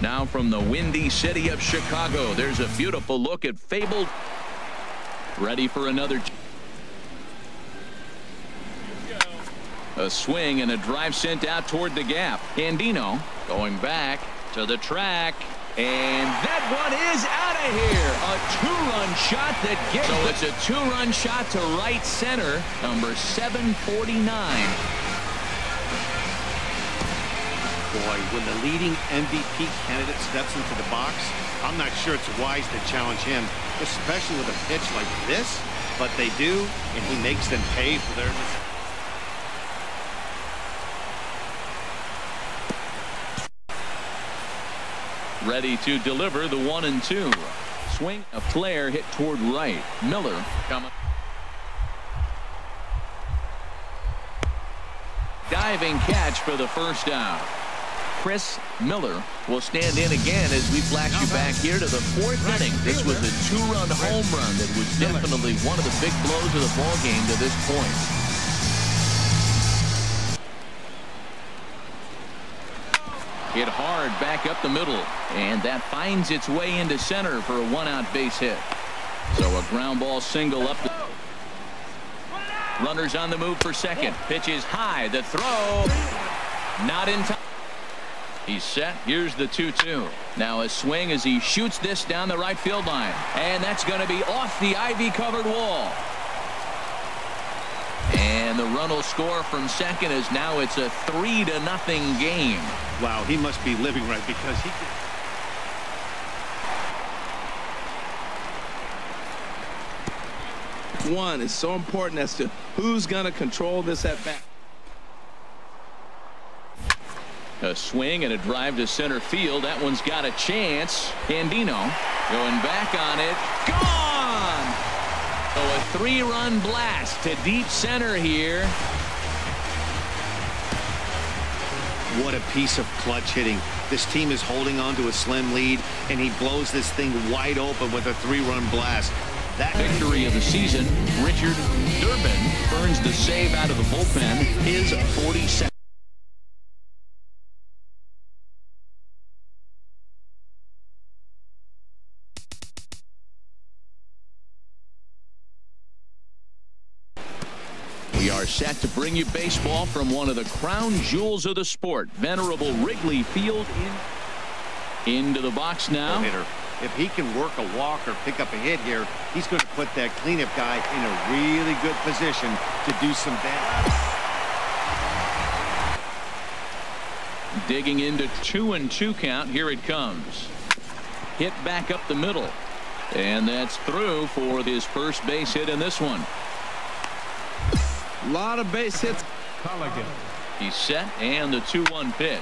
Now from the windy city of Chicago, there's a beautiful look at fabled. Ready for another. A swing and a drive sent out toward the gap. Andino going back to the track. And that one is out of here. A two-run shot that gets. So it's a two-run shot to right center. Number 749. Boy, when the leading MVP candidate steps into the box, I'm not sure it's wise to challenge him, especially with a pitch like this. But they do, and he makes them pay for their mistakes. Ready to deliver the 1-2. Swing, a flare hit toward right. Miller coming. Diving catch for the first down. Chris Miller will stand in again as we flash you back here to the fourth inning. This was a two-run home run that was definitely one of the big blows of the ball game to this point. Hit hard back up the middle, and that finds its way into center for a one-out base hit. So a ground ball single up. Runners on the move for second. Pitch is high. The throw not in time. He's set. Here's the 2-2. Now a swing as he shoots this down the right field line, and that's going to be off the ivy-covered wall. And the run will score from second as now it's a 3-0 game. Wow, he must be living right because he can. One is so important as to who's going to control this at bat. A swing and a drive to center field. That one's got a chance. Andino going back on it. Gone! So a 3-run blast to deep center here. What a piece of clutch hitting. This team is holding on to a slim lead, and he blows this thing wide open with a 3-run blast. That victory of the season. Richard Durbin burns the save out of the bullpen. His 42nd. We are set to bring you baseball from one of the crown jewels of the sport, venerable Wrigley Field. Into the box now. If he can work a walk or pick up a hit here, he's going to put that cleanup guy in a really good position to do some damage. Digging into 2-2 count. Here it comes. Hit back up the middle. And that's through for his first base hit in this one. A lot of base hits. Colin. He's set, and the 2-1 pitch.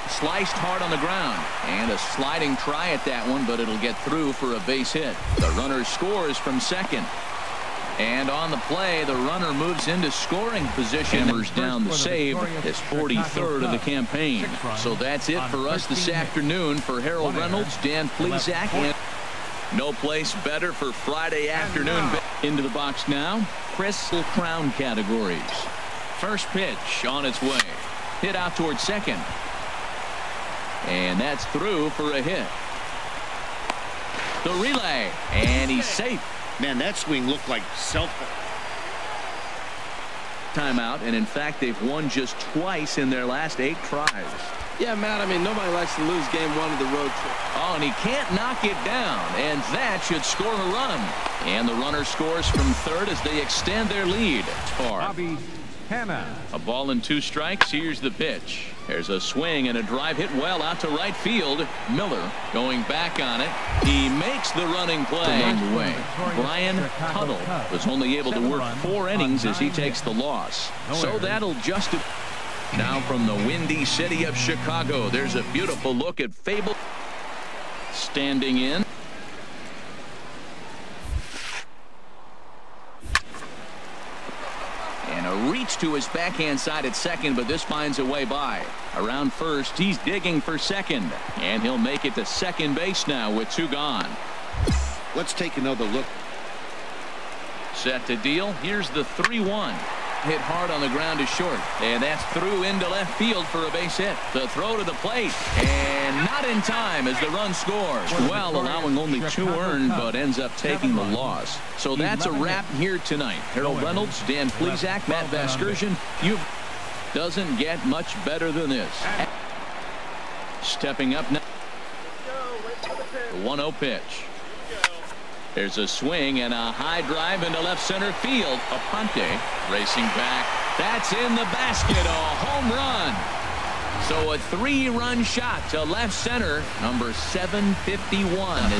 Sliced hard on the ground, and a sliding try at that one, but it'll get through for a base hit. The runner scores from second. And on the play, the runner moves into scoring position. Hammers down the save. His 43rd of the campaign. So that's it for us this afternoon. For Harold Reynolds, Dan Plesac, and no place better for Friday afternoon. Into the box now. Crystal Crown categories. First pitch on its way. Hit out towards second. And that's through for a hit. The relay. And he's safe. Man, that swing looked like timeout. And in fact, they've won just twice in their last 8 tries. Yeah, Matt, I mean, nobody likes to lose game 1 of the road trip. Oh, and he can't knock it down, and that should score a run. And the runner scores from third as they extend their lead. Bobby Hannah. A ball and 2 strikes. Here's the pitch. There's a swing and a drive hit well out to right field. Miller going back on it. He makes the running play. Along the way, Brian Tuttle was only able to work 4 innings as he takes the loss. So that'll just... Now from the windy city of Chicago, there's a beautiful look at Fable standing in. And a reach to his backhand side at second, but this finds a way by. Around first, he's digging for second. And he'll make it to second base now with 2 gone. Let's take another look. Set to deal. Here's the 3-1. Hit hard on the ground is short, and that's through into left field for a base hit. The throw to the plate, and not in time as the run scores. Well, allowing only 2 earned, but ends up taking the loss. So that's a wrap here tonight. Harold Reynolds, Dan Plesac, Matt Vasgersian. Doesn't get much better than this. Stepping up now. The 1-0 pitch. There's a swing and a high drive into left center field. Aponte racing back. That's in the basket. A home run. So a 3-run shot to left center. Number 751.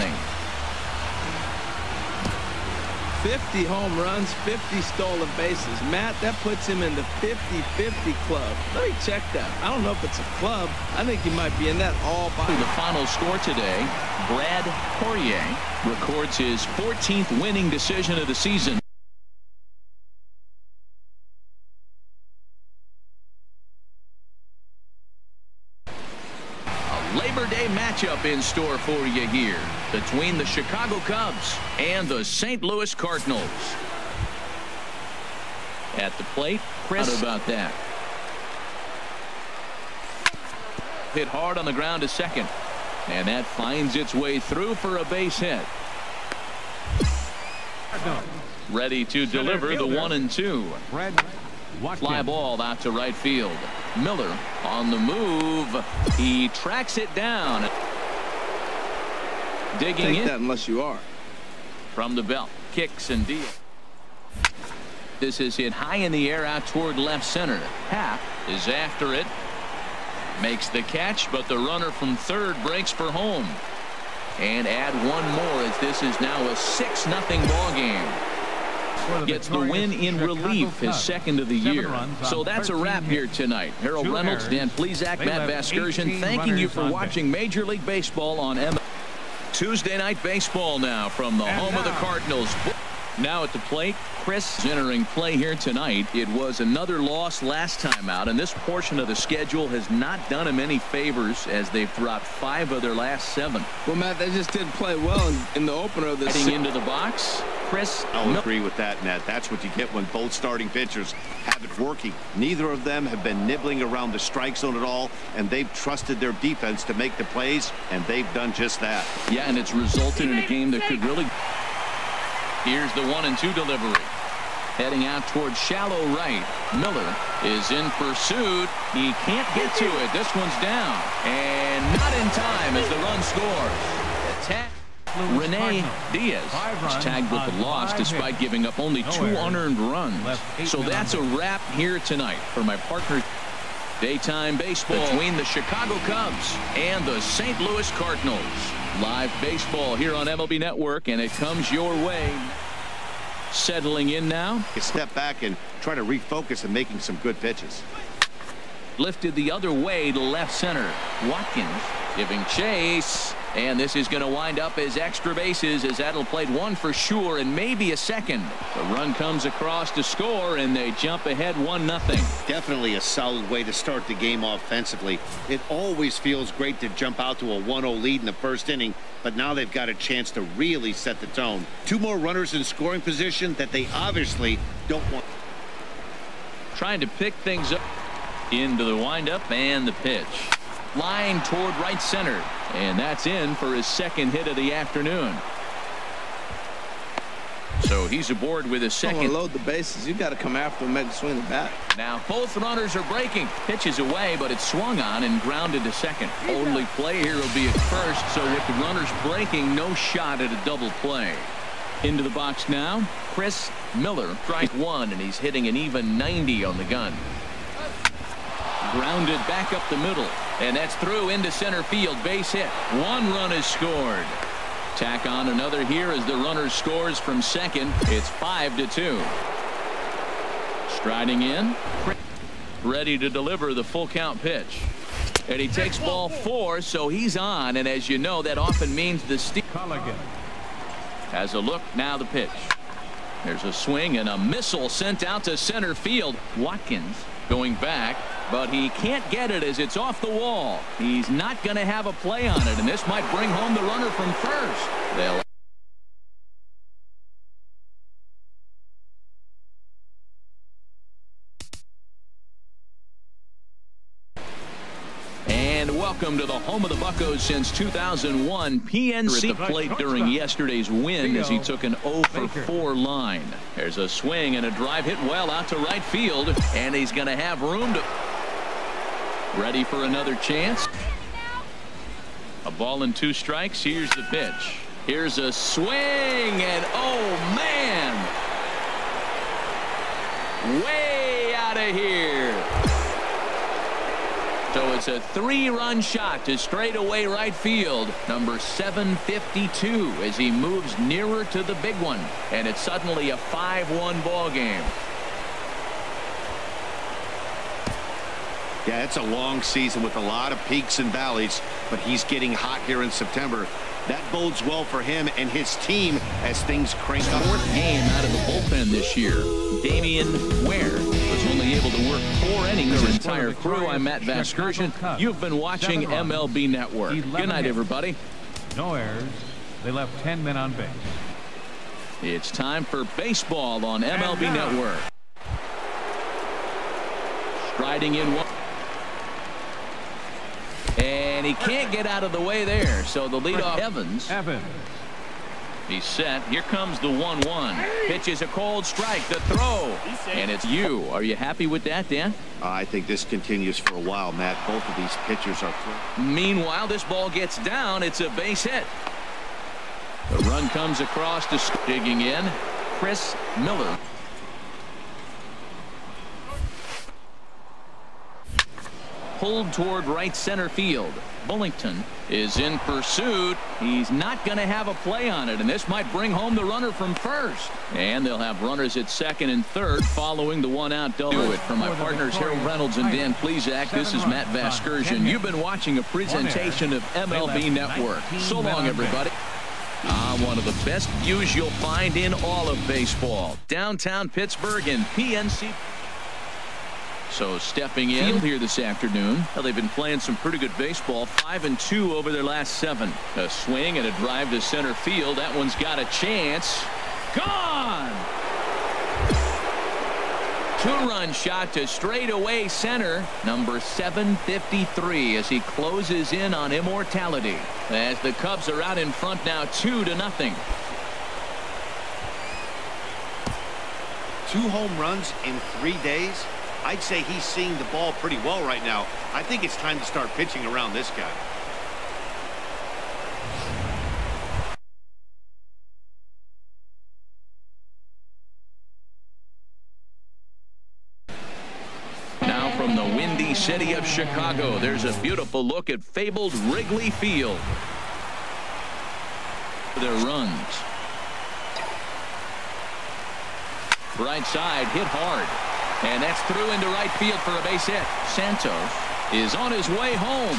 50 home runs, 50 stolen bases. Matt, that puts him in the 50-50 club. Let me check that. I don't know if it's a club. I think he might be in that all by. The final score today, Brad Poirier records his 14th winning decision of the season. Labor Day matchup in store for you here between the Chicago Cubs and the St. Louis Cardinals. At the plate, Chris. How about that? Hit hard on the ground to second, and that finds its way through for a base hit. Ready to deliver the 1-2. Fly ball out to right field. Miller on the move. He tracks it down. Digging in. That unless you are. From the belt. Kicks and deals. This is hit high in the air out toward left center. Happ is after it. Makes the catch, but the runner from third breaks for home. And add one more as this is now a 6-0 ball game. Gets the win in relief, his second of the year. So that's a wrap here tonight. Harold Reynolds, Dan Plesac, Matt Vasgersian, thanking you for watching Major League Baseball on MLB. Tuesday night baseball now from the home of the Cardinals. Now at the plate, Chris entering play here tonight. It was another loss last time out, and this portion of the schedule has not done him any favors as they've dropped 5 of their last 7. Well, Matt, they just didn't play well in the opener of this. Heading into the box, Chris. I'll agree with that, Matt. That's what you get when both starting pitchers have it working. Neither of them have been nibbling around the strike zone at all, and they've trusted their defense to make the plays, and they've done just that. Yeah, and it's resulted in a game that could really. Here's the 1-2 delivery. Heading out towards shallow right. Miller is in pursuit. He can't get to it. This one's down. And not in time as the run scores. Attack. Rene Diaz is tagged with the loss despite giving up only 2 unearned runs. So that's a wrap here tonight for my partner. Daytime baseball between the Chicago Cubs and the St. Louis Cardinals. Live baseball here on MLB Network, and it comes your way. Settling in now. You step back and try to refocus and making some good pitches. Lifted the other way to left center. Watkins giving chase. And this is going to wind up as extra bases as that'll play 1 for sure and maybe a second. The run comes across to score and they jump ahead 1-0. Definitely a solid way to start the game offensively. It always feels great to jump out to a 1-0 lead in the first inning, but now they've got a chance to really set the tone. 2 more runners in scoring position that they obviously don't want. Trying to pick things up into the windup and the pitch. Line toward right center, and that's in for his second hit of the afternoon. So he's aboard with his second. Load the bases. You got to come after him, make him swing the bat. Now both runners are breaking. Pitches away, but it's swung on and grounded to second. Only play here will be at first, so with the runners breaking, no shot at a double play. Into the box now, Chris Miller. Strike 1, and he's hitting an even 90 on the gun. Grounded back up the middle, and that's through into center field. Base hit. 1 run is scored. Tack on another here as the runner scores from second. It's 5-2. Striding in, ready to deliver the full count pitch, and he takes ball 4, so he's on. And as you know, that often means the steal. Has a look. Now the pitch. There's a swing and a missile sent out to center field. Watkins going back, but he can't get it as it's off the wall. He's not going to have a play on it, and this might bring home the runner from first. They'll welcome to the home of the Buccos since 2001. PNC at the plate during yesterday's win as he took an 0-for-4 line. There's a swing and a drive hit well out to right field, and he's going to have room to. Ready for another chance. A ball and 2 strikes. Here's the pitch. Here's a swing, and oh man, way out of here. So it's a 3-run shot to straightaway right field, number 752, as he moves nearer to the big one, and it's suddenly a 5-1 ball game. Yeah, it's a long season with a lot of peaks and valleys, but he's getting hot here in September. That bodes well for him and his team as things crank up. 4th game out of the bullpen this year. Damian Ware was only able to work 4 innings. His entire crew. I'm Matt Vasgersian. You've been watching MLB Network. Good night, everybody. No errors. They left 10 men on base. It's time for baseball on MLB Network. Striding in one. And he can't get out of the way there. So the leadoff Evans. He's set. Here comes the 1-1. Pitch is a cold strike. The throw. And it's you. Are you happy with that, Dan? I think this continues for a while, Matt. Both of these pitchers are through. Meanwhile, this ball gets down. It's a base hit. The run comes across to digging in. Chris Miller. Pulled toward right center field. Bullington is in pursuit. He's not going to have a play on it, and this might bring home the runner from first. And they'll have runners at second and third following the 1-out double. For my partners Harold Reynolds and Dan Plesac, this is Matt Vasgersian. You've been watching a presentation of MLB Network. So long, everybody. One of the best views you'll find in all of baseball. Downtown Pittsburgh and PNC. So stepping in here this afternoon. Well, they've been playing some pretty good baseball. 5-2 over their last 7. A swing and a drive to center field. That one's got a chance. Gone. 2-run shot to straightaway center. Number 753 as he closes in on immortality. As the Cubs are out in front now 2-0. 2 home runs in 3 days. I'd say he's seeing the ball pretty well right now. I think it's time to start pitching around this guy. Now from the windy city of Chicago, there's a beautiful look at fabled Wrigley Field. Their runs. Right side hit hard. And that's through into right field for a base hit. Santos is on his way home.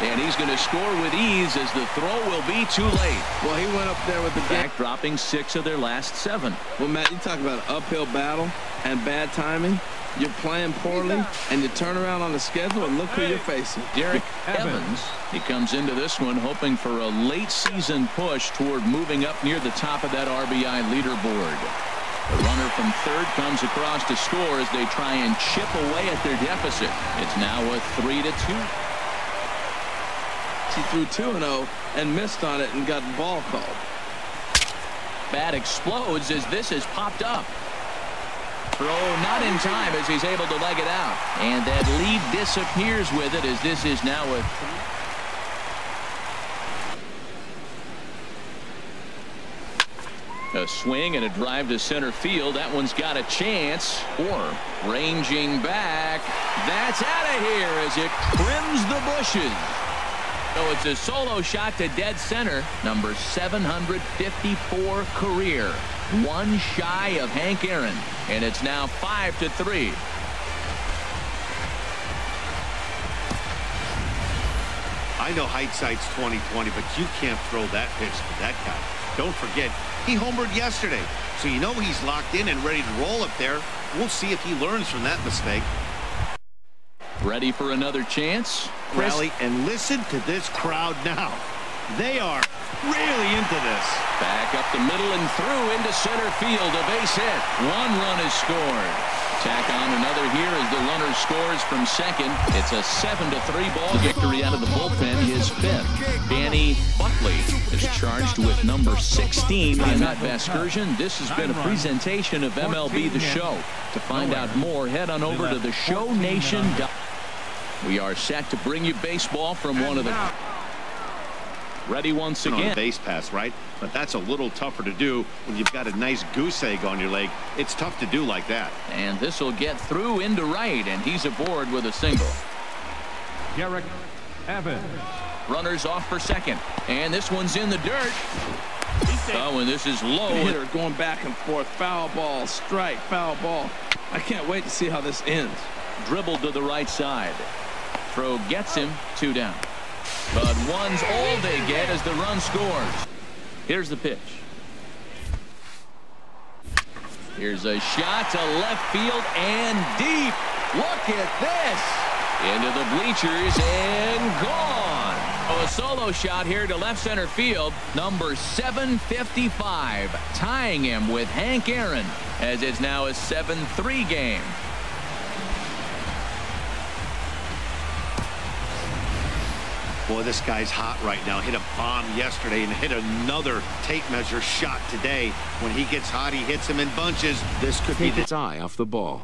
And he's going to score with ease as the throw will be too late. Well, he went up there with the back, dropping 6 of their last 7. Well, Matt, you talk about an uphill battle and bad timing. You're playing poorly, and you turn around on the schedule and look who you're facing. Derek Evans. He comes into this one hoping for a late season push toward moving up near the top of that RBI leaderboard. The runner from third comes across to score as they try and chip away at their deficit. It's now a 3-2. He threw 2-0 and missed on it and got the ball called. Bat explodes as this has popped up. Throw not in time as he's able to leg it out. And that lead disappears with it as this is now a 3. A swing and a drive to center field. That one's got a chance. Or ranging back. That's out of here as it trims the bushes. So it's a solo shot to dead center. Number 754 career. 1 shy of Hank Aaron. And it's now 5-3. I know hindsight's 20/20, but you can't throw that pitch to that guy. Don't forget, he homered yesterday, so you know he's locked in and ready to roll up there. We'll see if he learns from that mistake. Ready for another chance? Rally, and listen to this crowd now. They are really into this. Back up the middle and through into center field. A base hit. 1 run is scored. Tack on another here as the runner scores from second. It's a 7-3 ball victory out of the bullpen, his fifth. Danny Buckley is charged with number 16 in that excursion. This has been a presentation of MLB The Show. To find out more, head on over to theshownation.com. We are set to bring you baseball from one of the... Ready once again. On base pass, right? But that's a little tougher to do when you've got a nice goose egg on your leg. It's tough to do like that. And this will get through into right, and he's aboard with a single. Garrett Evans. Runners off for second, and this one's in the dirt. Oh, and this is low. Hitter going back and forth. Foul ball, strike, foul ball. I can't wait to see how this ends. Dribbled to the right side. Throw gets him, 2 down. But one's all they get as the run scores. Here's the pitch. Here's a shot to left field and deep. Look at this. Into the bleachers and gone. Oh, a solo shot here to left center field. Number 755, tying him with Hank Aaron, as it's now a 7-3 game. Boy, this guy's hot right now. Hit a bomb yesterday and hit another tape measure shot today. When he gets hot, he hits him in bunches. This could take its eye off the ball.